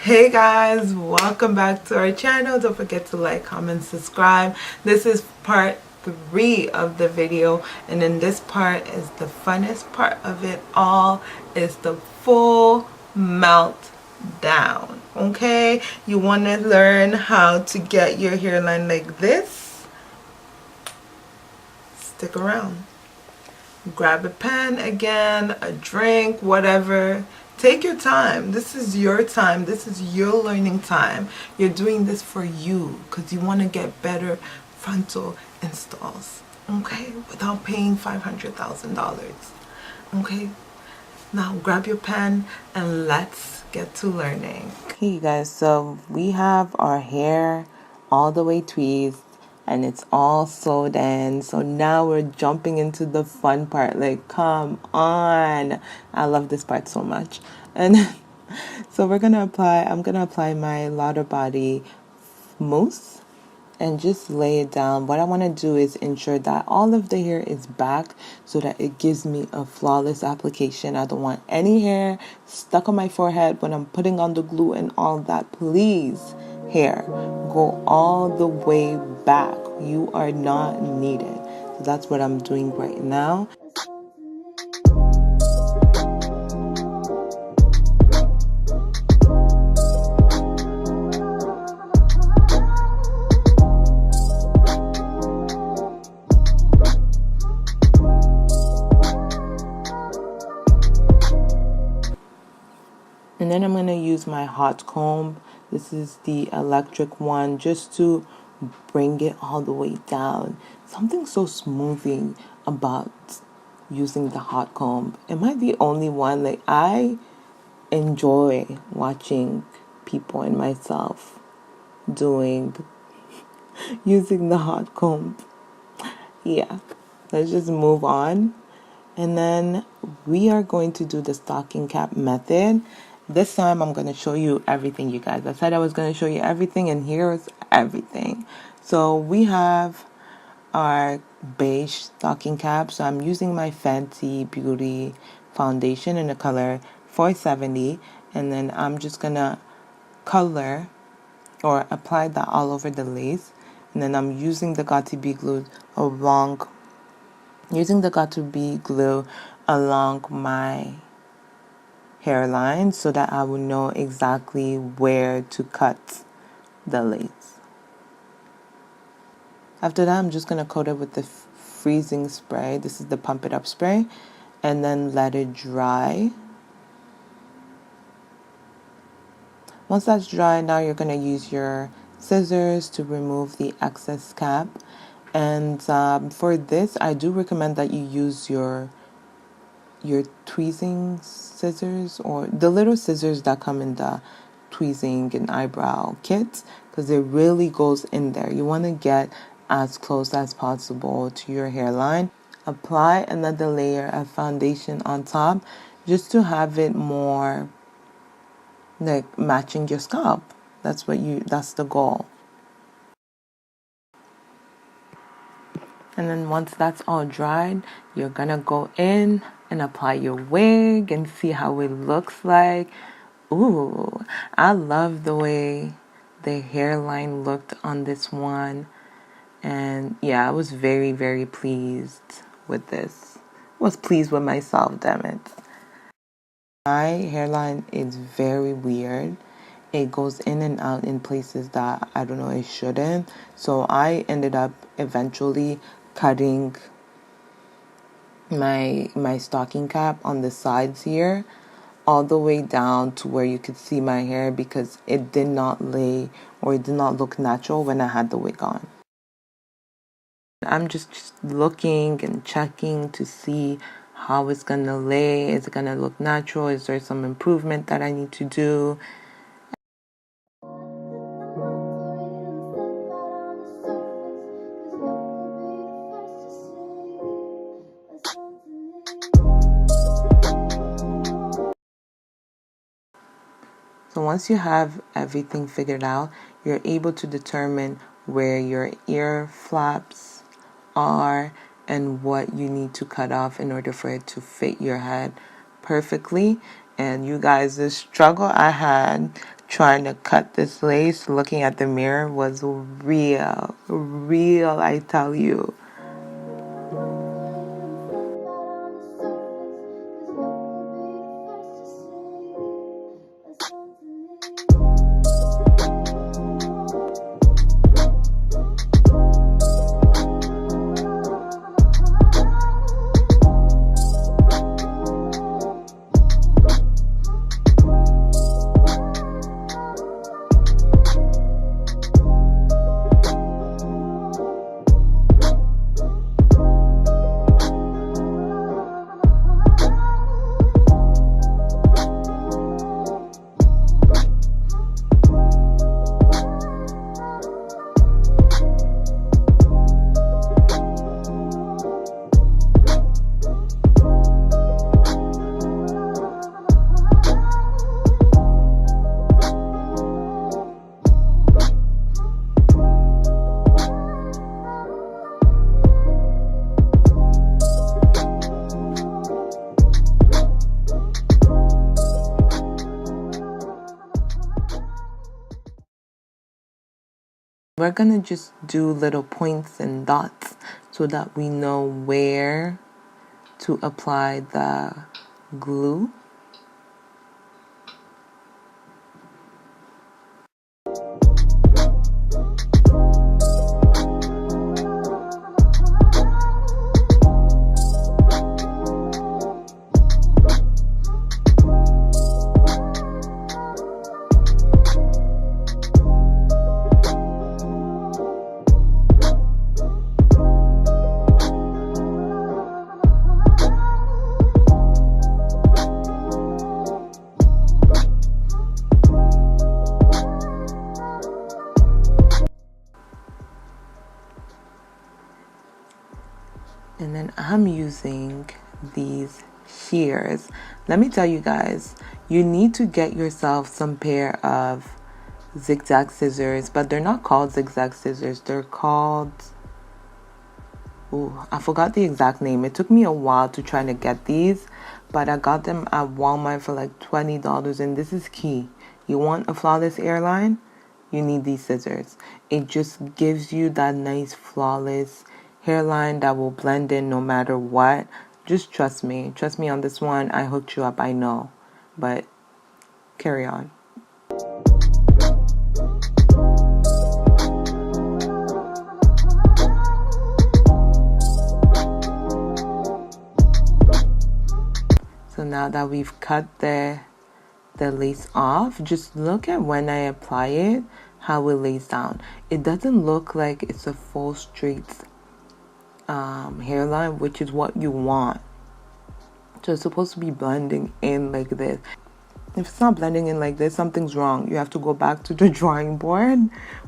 Hey guys, welcome back to our channel. Don't forget to like, comment, subscribe. This is part 3 of the video, and in this part is the funnest part of it all, is the full meltdown. Okay, you want to learn how to get your hairline like this? Stick around. Grab a pen again, a drink, whatever. Take your time. This is your time. This is your learning time. You're doing this for you because you want to get better frontal installs. Okay? Without paying $500,000. Okay? Now grab your pen and let's get to learning. Okay, you guys, so we have our hair all the way tweezed and it's all sewed in. So now we're jumping into the fun part. Like, come on. I love this part so much. And so I'm gonna apply my Lauder Body mousse and just lay it down. What I want to do is ensure that all of the hair is back so that it gives me a flawless application. I don't want any hair stuck on my forehead when I'm putting on the glue and all that. Please, hair, go all the way back. You are not needed. So that's what I'm doing right now. And then I'm going to use my hot comb. This is the electric one, just to bring it all the way down. Something so smoothing about using the hot comb. Am I the only one? Like, I enjoy watching people and myself using the hot comb. Yeah, let's just move on. And then we are going to do the stocking cap method. This time I'm going to show you everything, you guys. I said I was going to show you everything, and here's everything. So we have our beige stocking cap. So I'm using my Fenty Beauty foundation in the color 470. And then I'm just going to color or apply that all over the lace. And then I'm using the Got2b glue along my hairline so that I will know exactly where to cut the lace. After that, I'm just going to coat it with the freezing spray. This is the Pump It Up spray. And then let it dry. Once that's dry, now you're going to use your scissors to remove the excess cap. And for this, I do recommend that you use your tweezing scissors, or the little scissors that come in the tweezing and eyebrow kits, because it really goes in there. You want to get as close as possible to your hairline. Apply another layer of foundation on top just to have it more like matching your scalp. That's the goal. And then once that's all dried, you're gonna go in and apply your wig and see how it looks like. Ooh, I love the way the hairline looked on this one. And yeah, I was very, very pleased with this. I was pleased with myself, damn it. My hairline is very weird. It goes in and out in places that I don't know it shouldn't. So I ended up eventually cutting my stocking cap on the sides here all the way down to where you could see my hair, because it did not lay, or it did not look natural when I had the wig on. I'm just looking and checking to see how it's gonna lay. Is it gonna look natural? Is there some improvement that I need to do? So once you have everything figured out, you're able to determine where your ear flaps are and what you need to cut off in order for it to fit your head perfectly. And you guys, the struggle I had trying to cut this lace, looking at the mirror was real, I tell you. We're gonna just do little points and dots so that we know where to apply the glue. And then I'm using these shears. Let me tell you guys, you need to get yourself some pair of zigzag scissors, but they're not called zigzag scissors. They're called, I forgot the exact name. It took me a while to try to get these, but I got them at Walmart for like $20. And this is key. You want a flawless hairline? You need these scissors. It just gives you that nice flawless hairline that will blend in no matter what. Just trust me on this one. I hooked you up, I know, but carry on. So now that we've cut the lace off, just look at when I apply it, how it lays down. It doesn't look like it's a full straight hairline, which is what you want. So it's supposed to be blending in like this. If it's not blending in like this, something's wrong. You have to go back to the drawing board.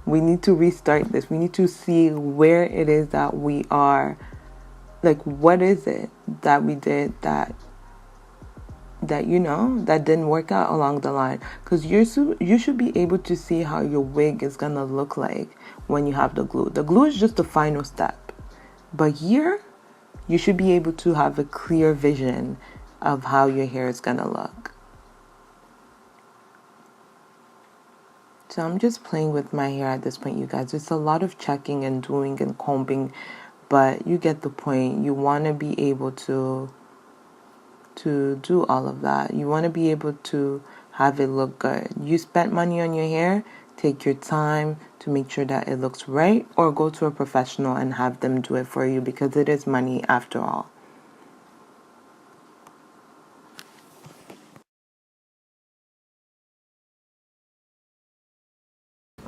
We need to restart this. We need to see where it is that we are, like, what is it that we did that that didn't work out along the line. Because you should be able to see how your wig is gonna look like when you have the glue. The glue is just the final step. But here, you should be able to have a clear vision of how your hair is gonna look. So I'm just playing with my hair at this point, you guys. It's a lot of checking and doing and combing, but you get the point. You want to be able to do all of that. You want to be able to have it look good. You spent money on your hair, take your time to make sure that it looks right, or go to a professional and have them do it for you, because it is money after all.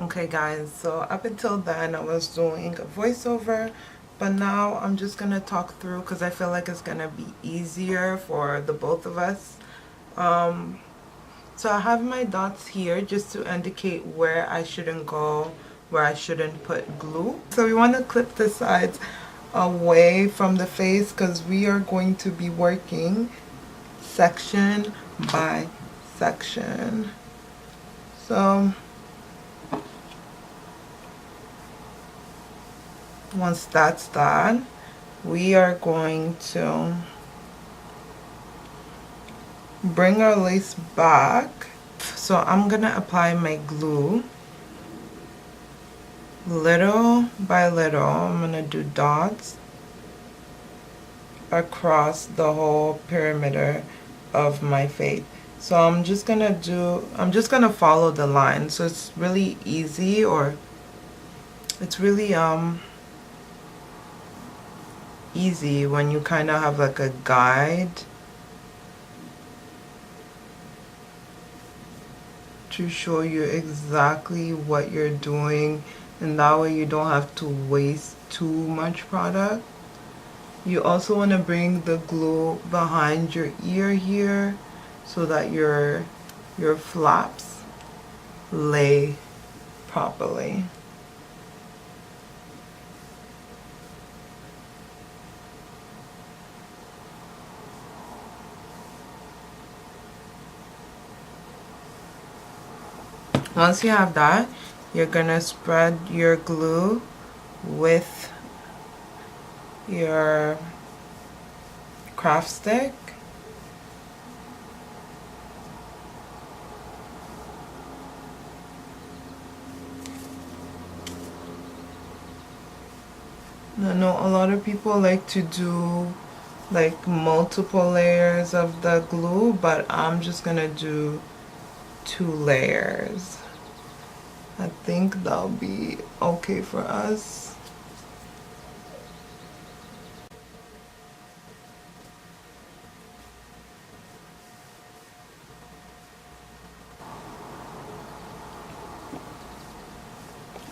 Okay guys, so up until then I was doing a voiceover, but now I'm just gonna talk through because I feel like it's gonna be easier for the both of us. So I have my dots here just to indicate where I shouldn't go, where I shouldn't put glue. So we want to clip the sides away from the face because we are going to be working section by section. So once that's done, we are going to bring our lace back. so I'm gonna apply my glue little by little. I'm gonna do dots across the whole perimeter of my face. So I'm just gonna follow the line. So it's really easy, or it's really easy when you kind of have like a guide to show you exactly what you're doing, and that way you don't have to waste too much product. You also want to bring the glue behind your ear here so that your flaps lay properly. Once you have that, you're gonna spread your glue with your craft stick. I know a lot of people like to do like multiple layers of the glue, but I'm just gonna do 2 layers. I think that'll be okay for us.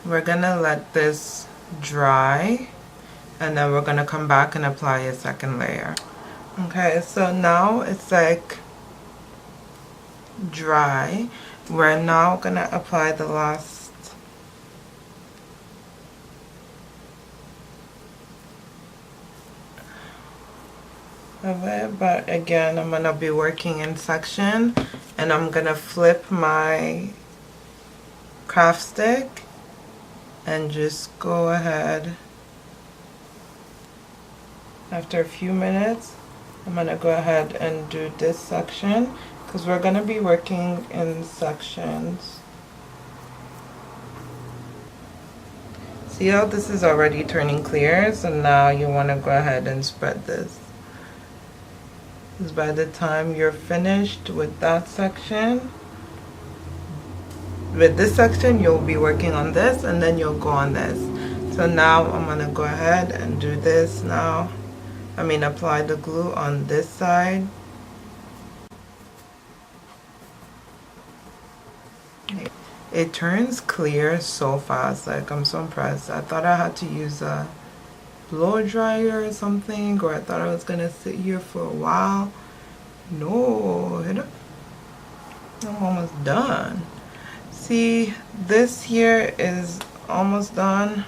We're gonna let this dry, and then we're gonna come back and apply a second layer. Okay, so now it's like dry. We're now gonna apply the last of it, but again, I'm gonna be working in section, and I'm gonna flip my craft stick and just go ahead. After a few minutes, I'm gonna go ahead and do this section because we're gonna be working in sections. See how this is already turning clear? So now you want to go ahead and spread this. Because by the time you're finished with that section, with this section, you'll be working on this, and then you'll go on this. So now I'm gonna go ahead and do this now. Apply the glue on this side. It turns clear so fast, like I'm so impressed. I thought I had to use a blow dryer or something, or I thought I was gonna sit here for a while. No, I'm almost done. See, this here is almost done.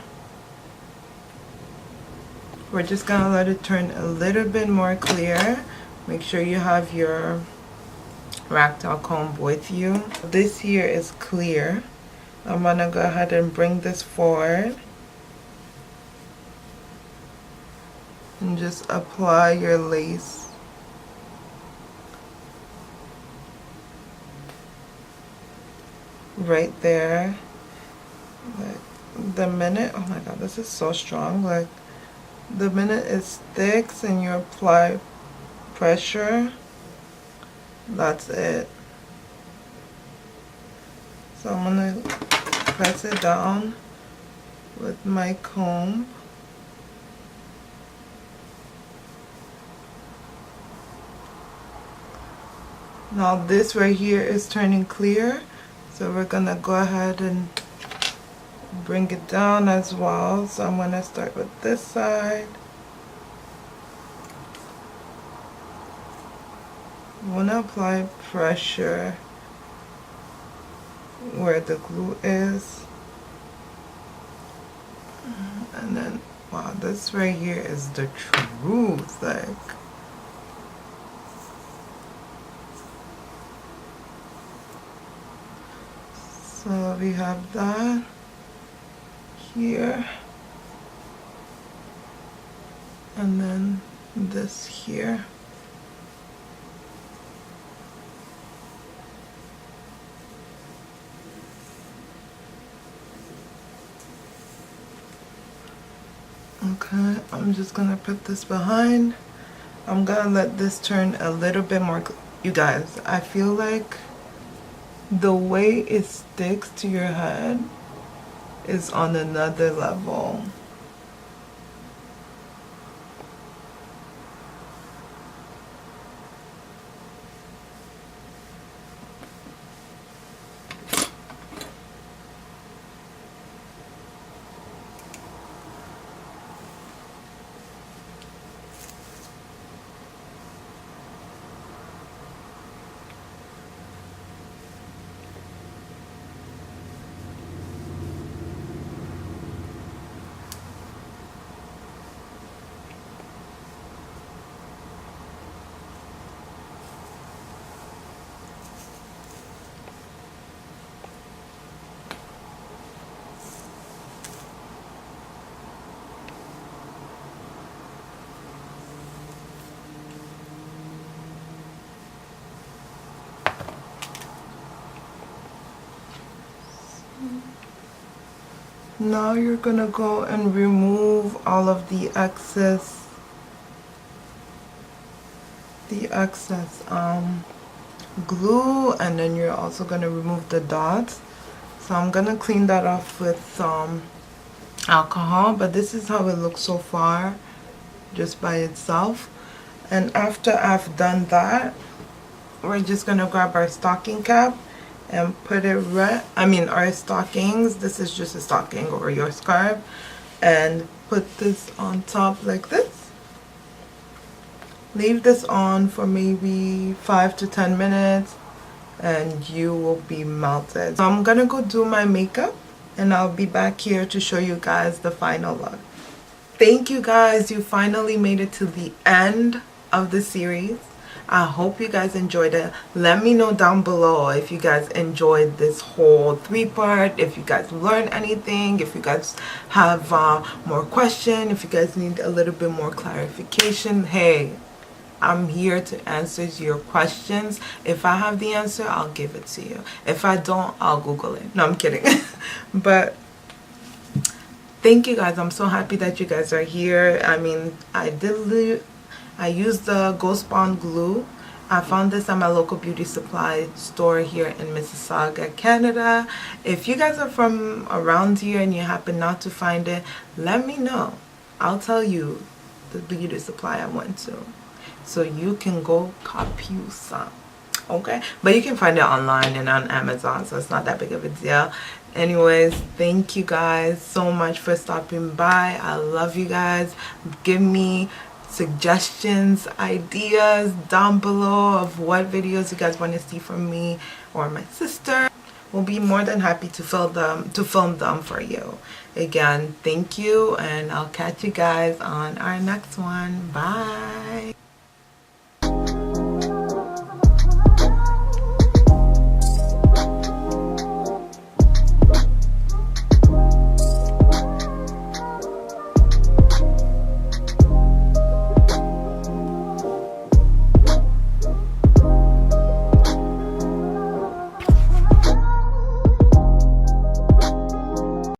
We're just gonna let it turn a little bit more clear. Make sure you have your ragdoll comb with you. This here is clear. I'm gonna go ahead and bring this forward and just apply your lace. Right there. Like the minute, oh my god, this is so strong. Like the minute it sticks and you apply pressure, that's it. So I'm gonna press it down with my comb. Now this right here is turning clear, so we're gonna go ahead and bring it down as well. So I'm gonna start with this side. I want to apply pressure where the glue is, and then wow, this right here is the truth. Like, so we have that here, and then this here. Okay, I'm just gonna put this behind. I'm gonna let this turn a little bit more. You guys, I feel like the way it sticks to your head is on another level. Now you're gonna go and remove all of the excess glue, and then you're also gonna remove the dots. So I'm gonna clean that off with alcohol, but this is how it looks so far, just by itself. And after I've done that, we're just gonna grab our stocking cap and put it our stockings, this is just a stocking or your scarf, and put this on top like this. Leave this on for maybe 5 to 10 minutes and you will be melted. So I'm gonna go do my makeup and I'll be back here to show you guys the final look. Thank you guys, you finally made it to the end of the series. I hope you guys enjoyed it. Let me know down below if you guys enjoyed this whole 3-part, if you guys learned anything, if you guys have more questions, if you guys need a little bit more clarification. Hey, I'm here to answer your questions. If I have the answer, I'll give it to you. If I don't, I'll Google it. No, I'm kidding. But thank you guys. I'm so happy that you guys are here. I mean, I used the Ghost Bond glue. I found this at my local beauty supply store here in Mississauga, Canada. If you guys are from around here and you happen not to find it, let me know. I'll tell you the beauty supply I went to, so you can go cop you some. Okay, but you can find it online and on Amazon, so it's not that big of a deal. Anyways, thank you guys so much for stopping by. I love you guys. Give me suggestions, ideas down below of what videos you guys want to see from me or my sister. We'll be more than happy to film them for you. Again, thank you, and I'll catch you guys on our next one. Bye.